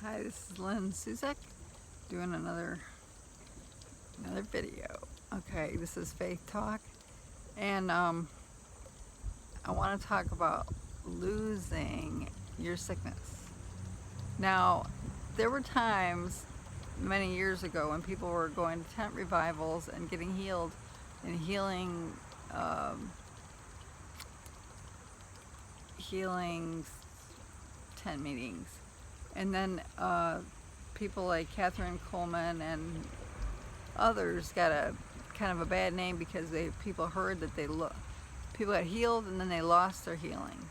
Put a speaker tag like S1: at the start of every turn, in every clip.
S1: Hi, this is Suszek doing another video. Okay, this is Faith Talk, and I want to talk about losing your sickness. Now, there were times many years ago when people were going to tent revivals and getting healed and healing tent meetings, and then people like Catherine Coleman and others got a kind of a bad name because people heard that people got healed and then they lost their healing.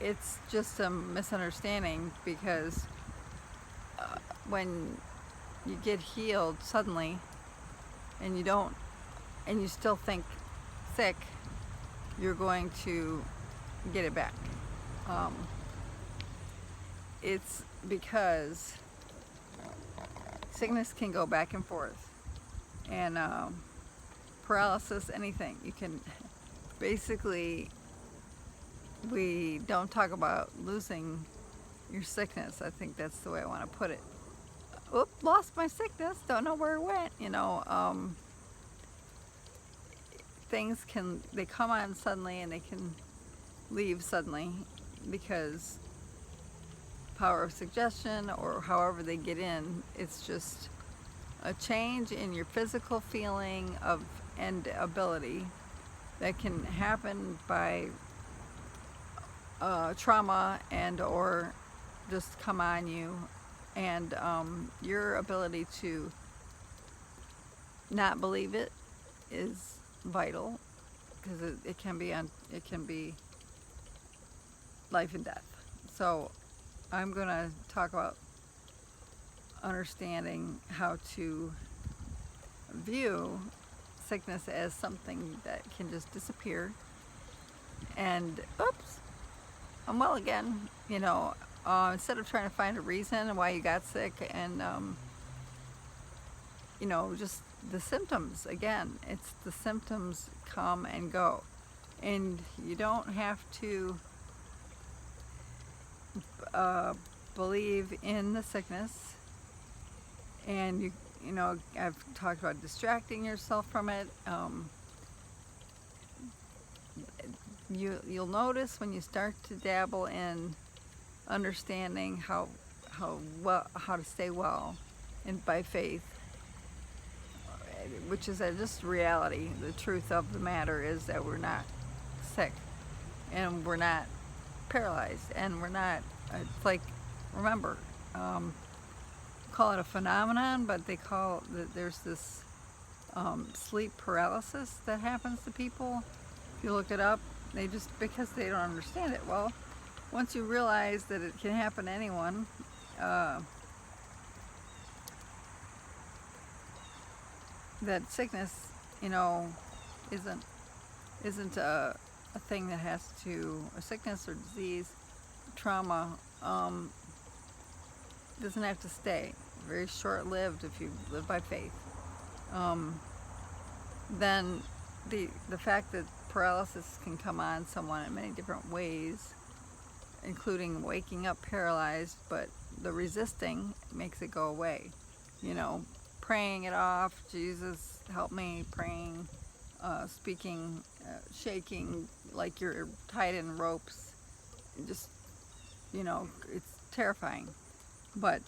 S1: It's just a misunderstanding because when you get healed suddenly and you still think sick, you're going to get it back. It's because sickness can go back and forth, and paralysis, anything. You can basically, we don't talk about losing your sickness. I think that's the way I want to put it. Oop, lost my sickness, don't know where it went. Things they come on suddenly and they can leave suddenly because power of suggestion or however they get in. It's just a change in your physical feeling and ability that can happen by trauma and or just come on you, and your ability to not believe it is vital, because it can be life and death. So I'm going to talk about understanding how to view sickness as something that can just disappear, and oops, I'm well again. Instead of trying to find a reason why you got sick and just the symptoms. Again, it's the symptoms come and go, and you don't have to believe in the sickness. And I've talked about distracting yourself from it. You'll notice when you start to dabble in understanding how to stay well and by faith, which is just reality. The truth of the matter is that we're not sick, and we're not paralyzed, and we're not. It's like, remember, call it a phenomenon, but they call that there's this sleep paralysis that happens to people. If you look it up, because they don't understand it. Well, once you realize that it can happen to anyone, that sickness, isn't a thing that has to, a sickness or disease, trauma, doesn't have to stay. Very short-lived if you live by faith. Then the fact that paralysis can come on someone in many different ways, including waking up paralyzed, but the resisting makes it go away. Praying it off, Jesus help me, praying, speaking, shaking like you're tied in ropes. Just, it's terrifying. But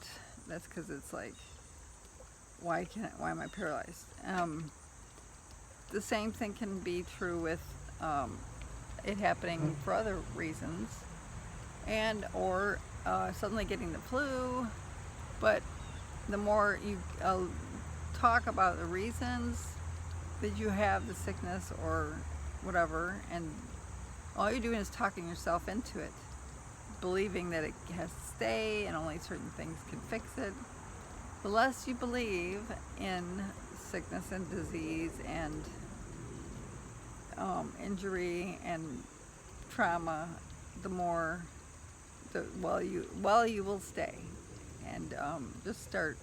S1: that's because it's like, why am I paralyzed? The same thing can be true with it happening for other reasons, or suddenly getting the flu. But the more you talk about the reasons that you have the sickness or whatever, and all you're doing is talking yourself into it, believing that it has to stay and only certain things can fix it. The less you believe in sickness and disease and injury and trauma, the more you will stay. And just start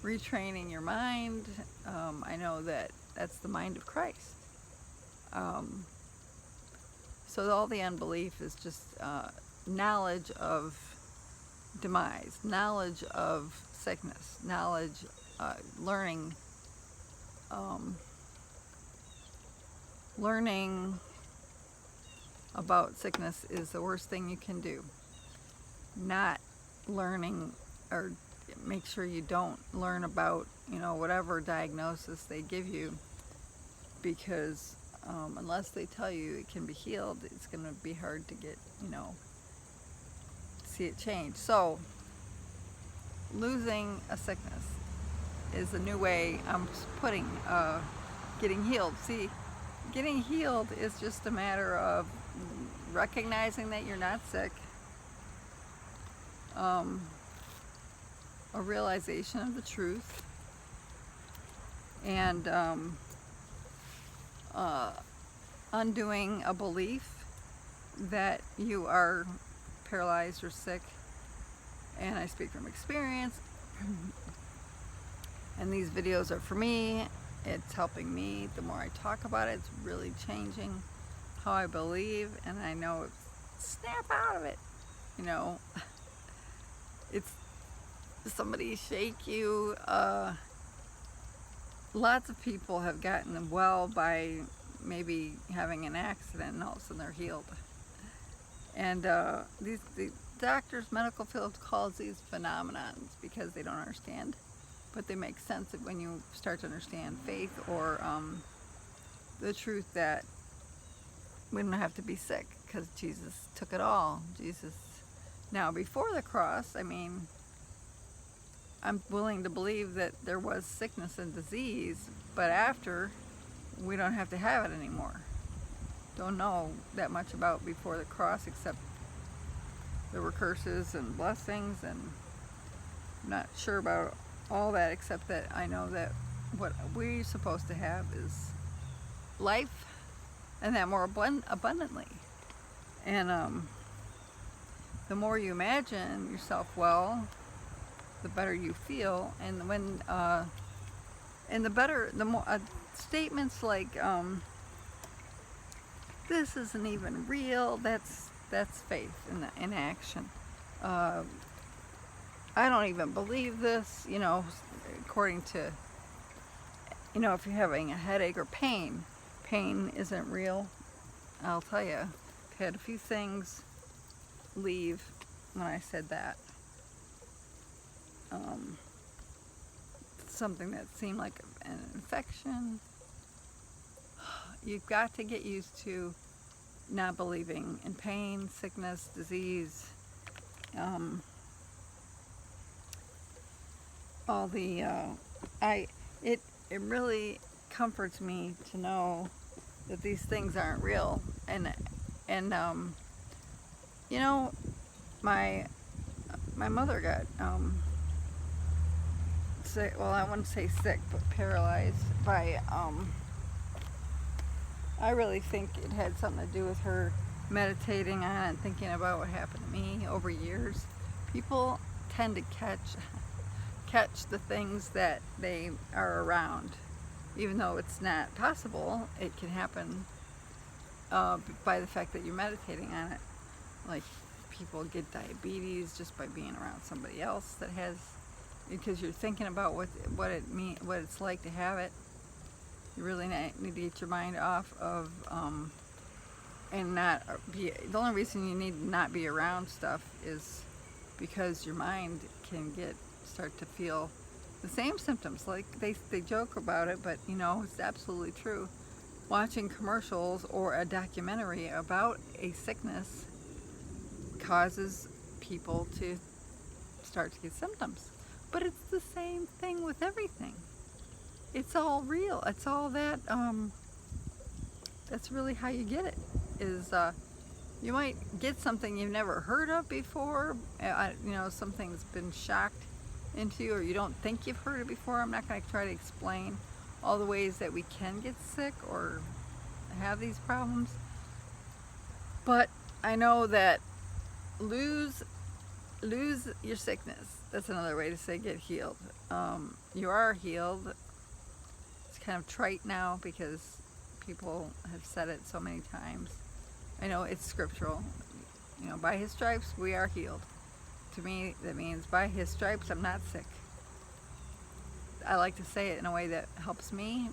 S1: retraining your mind. I know that's the mind of Christ. So all the unbelief is just knowledge of demise, knowledge of sickness, knowledge, learning, learning about sickness is the worst thing you can do. Not learning, or make sure you don't learn about, whatever diagnosis they give you, because unless they tell you it can be healed, it's going to be hard to get, see it change. So losing a sickness is a new way I'm putting getting healed. See, getting healed is just a matter of recognizing that you're not sick, a realization of the truth, and undoing a belief that you are paralyzed or sick. And I speak from experience, and these videos are for me. It's helping me. The more I talk about it, it's really changing how I believe, and I know snap out of it. It's somebody shake you. Lots of people have gotten well by maybe having an accident, and all of a sudden they're healed. And the doctors, medical field calls these phenomenons because they don't understand, but they make sense when you start to understand faith, or the truth that we don't have to be sick because Jesus took it all. Now, before the cross, I'm willing to believe that there was sickness and disease, but after, we don't have to have it anymore. Don't know that much about before the cross, except there were curses and blessings, and I'm not sure about all that, except that I know that what we're supposed to have is life, and that more abundantly. And the more you imagine yourself well, the better you feel. And when the more statements like this isn't even real, that's faith in action. I don't even believe this, according to, if you're having a headache or pain isn't real. I'll tell you, I've had a few things leave when I said that. Something that seemed like an infection. You've got to get used to not believing in pain, sickness, disease, it really comforts me to know that these things aren't real. And my mother got sick. Well, I wouldn't say sick, but paralyzed by I really think it had something to do with her meditating on it and thinking about what happened to me over years. People tend to catch the things that they are around, even though it's not possible. It can happen by the fact that you're meditating on it. Like, people get diabetes just by being around somebody else that has, because you're thinking about what it's like to have it. You really need to get your mind off of and not be. The only reason you need to not be around stuff is because your mind can start to feel the same symptoms. Like they joke about it, but it's absolutely true. Watching commercials or a documentary about a sickness causes people to start to get symptoms. But it's the same thing with everything. It's all real. It's all that, that's really how you get it, is you might get something you've never heard of before, something's been shocked into you, or you don't think you've heard it before. I'm not going to try to explain all the ways that we can get sick or have these problems, but I know that lose your sickness. That's another way to say get healed. You are healed. It's kind of trite now because people have said it so many times, I know it's scriptural. You know, by his stripes we are healed. To me, that means by his stripes I'm not sick. I like to say it in a way that helps me